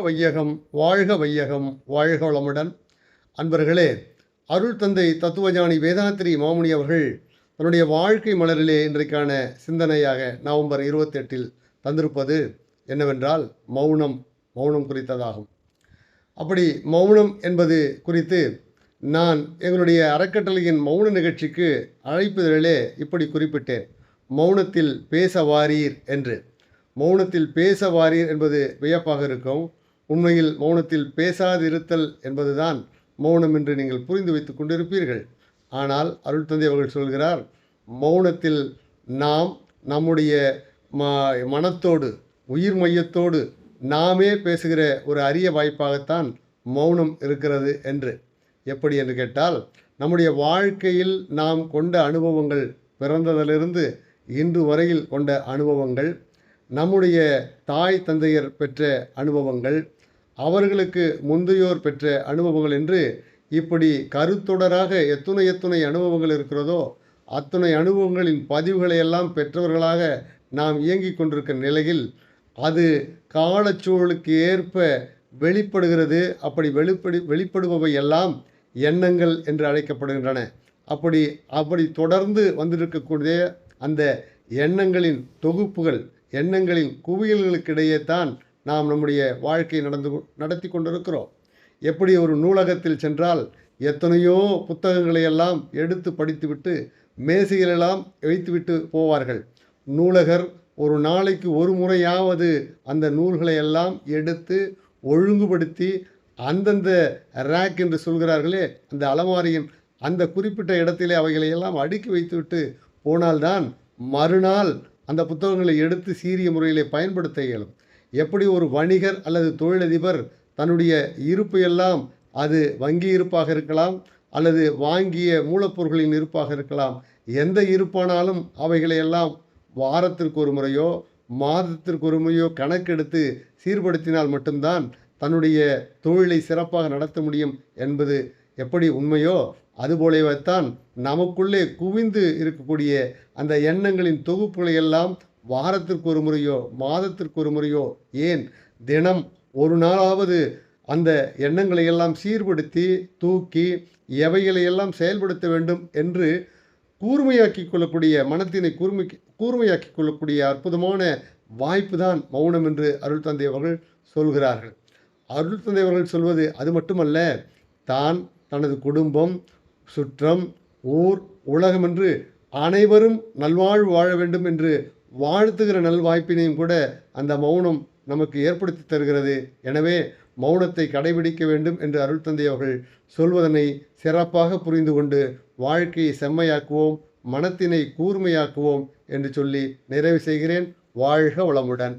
வையகம், வாழ்க வையகம், வாழ்க வளமுடன். அன்பர்களே, அருள் தந்தை தத்துவஞானி வேதாத்திரி மாமுனி அவர்கள் தன்னுடைய வாழ்க்கை மலரிலே இன்றைக்கான சிந்தனையாக நவம்பர் 28 தந்திருப்பது என்னவென்றால் மௌனம். மௌனம் குறித்ததாகும். அப்படி மௌனம் என்பது குறித்து நான் எங்களுடைய அறக்கட்டளையின் மௌன நிகழ்ச்சிக்கு அழைப்பதிலே இப்படி குறிப்பிட்டேன். மௌனத்தில் பேச வாரீர் என்று. மௌனத்தில் பேச வாரீர் என்பது வியப்பாக இருக்கும். உண்மையில் மௌனத்தில் பேசாதிருத்தல் என்பதுதான் மௌனம் என்று நீங்கள் புரிந்து வைத்துக் கொண்டிருப்பீர்கள். ஆனால் அருள் தந்தை அவர்கள் சொல்கிறார், மௌனத்தில் நாம் நம்முடைய மனத்தோடு, உயிர் மையத்தோடு நாமே பேசுகிற ஒரு அரிய வாய்ப்பாகத்தான் மௌனம் இருக்கிறது என்று. எப்படி என்று கேட்டால், நம்முடைய வாழ்க்கையில் நாம் கொண்ட அனுபவங்கள், பிறந்ததிலிருந்து இன்று வரையில் கொண்ட அனுபவங்கள், நம்முடைய தாய் தந்தையர் பெற்ற அனுபவங்கள், அவர்களுக்கு முந்தையோர் பெற்ற அனுபவங்கள் என்று இப்படி கருத்தொடராக எத்துணை அனுபவங்கள் இருக்கிறதோ அத்துணை அனுபவங்களின் பதிவுகளை எல்லாம் பெற்றவர்களாக நாம் இயங்கிக் கொண்டிருக்கிற நிலையில் அது காலச்சூழலுக்கு ஏற்ப வெளிப்படுகிறது. அப்படி வெளிப்படுபவை எல்லாம் எண்ணங்கள் என்று அழைக்கப்படுகின்றன. அப்படி தொடர்ந்து வந்திருக்கக்கூடிய அந்த எண்ணங்களின் தொகுப்புகள், எண்ணங்களின் குவியல்களுக்கிடையே தான் நாம் நம்முடைய வாழ்க்கையை நடத்தி கொண்டிருக்கிறோம். எப்படி ஒரு நூலகத்தில் சென்றால் எத்தனையோ புத்தகங்களை எல்லாம் எடுத்து படித்துவிட்டு மேசையிலெல்லாம் வைத்துவிட்டு போவார்கள். நூலகர் ஒரு நாளைக்கு ஒரு முறையாவது அந்த நூல்களை எல்லாம் எடுத்து ஒழுங்குபடுத்தி அந்தந்த ரேக் என்று சொல்கிறார்களே, அந்த அலமாரியின் அந்த குறிப்பிட்ட இடத்திலே அவைகளை எல்லாம் அடுக்கி வைத்துவிட்டு போனால்தான் மறுநாள் அந்த புத்தகங்களை எடுத்து சீரிய முறையிலே பயன்படுத்த இயலும். எப்படி ஒரு வணிகர் அல்லது தொழிலதிபர் தன்னுடைய இருப்பு எல்லாம், அது வங்கி இருப்பாக இருக்கலாம் அல்லது வாங்கிய மூலப்பொருட்களின் இருப்பாக இருக்கலாம், எந்த இருப்பானாலும் அவைகளை எல்லாம் வாரத்திற்கு ஒரு முறையோ மாதத்திற்கு ஒரு முறையோ கணக்கெடுத்து சீர்படுத்தினால் மட்டும்தான் தன்னுடைய தொழிலை சிறப்பாக நடத்த முடியும் என்பது எப்படி உண்மையோ அதுபோலவேத்தான் நமக்குள்ளே குவிந்து இருக்கக்கூடிய அந்த எண்ணங்களின் தொகுப்புகளை எல்லாம் வாரத்திற்கு ஒரு முறையோ மாதத்திற்கு ஒரு முறையோ, ஏன் தினம் ஒரு நாளாவது அந்த எண்ணங்களை எல்லாம் சீர்படுத்தி தூக்கி எவைகளையெல்லாம் செயல்படுத்த வேண்டும் என்று கூர்மையாக்கி கொள்ளக்கூடிய, மனத்தினை கூர்மையாக்கி கொள்ளக்கூடிய அற்புதமான வாய்ப்பு தான் மௌனம் என்று அருள் தந்தை அவர்கள் சொல்கிறார்கள். அருள் தந்தை அவர்கள் சொல்வது அது மட்டுமல்ல, தான், தனது குடும்பம், சுற்றம், ஊர், உலகம் என்று அனைவரும் நல்வாழ்வு வாழ வேண்டும் என்று வாழ்த்துகிற நல்வாய்ப்பினையும் கூட அந்த மௌனம் நமக்கு ஏற்படுத்தி தருகிறது. எனவே மௌனத்தை கடைபிடிக்க வேண்டும் என்று அருள் தந்தை அவர்கள் சொல்வதனை சிறப்பாக புரிந்து கொண்டு வாழ்க்கையை செம்மையாக்குவோம், மனத்தினை கூர்மையாக்குவோம் என்று சொல்லி நிறைவு செய்கிறேன். வாழ்க வளமுடன்.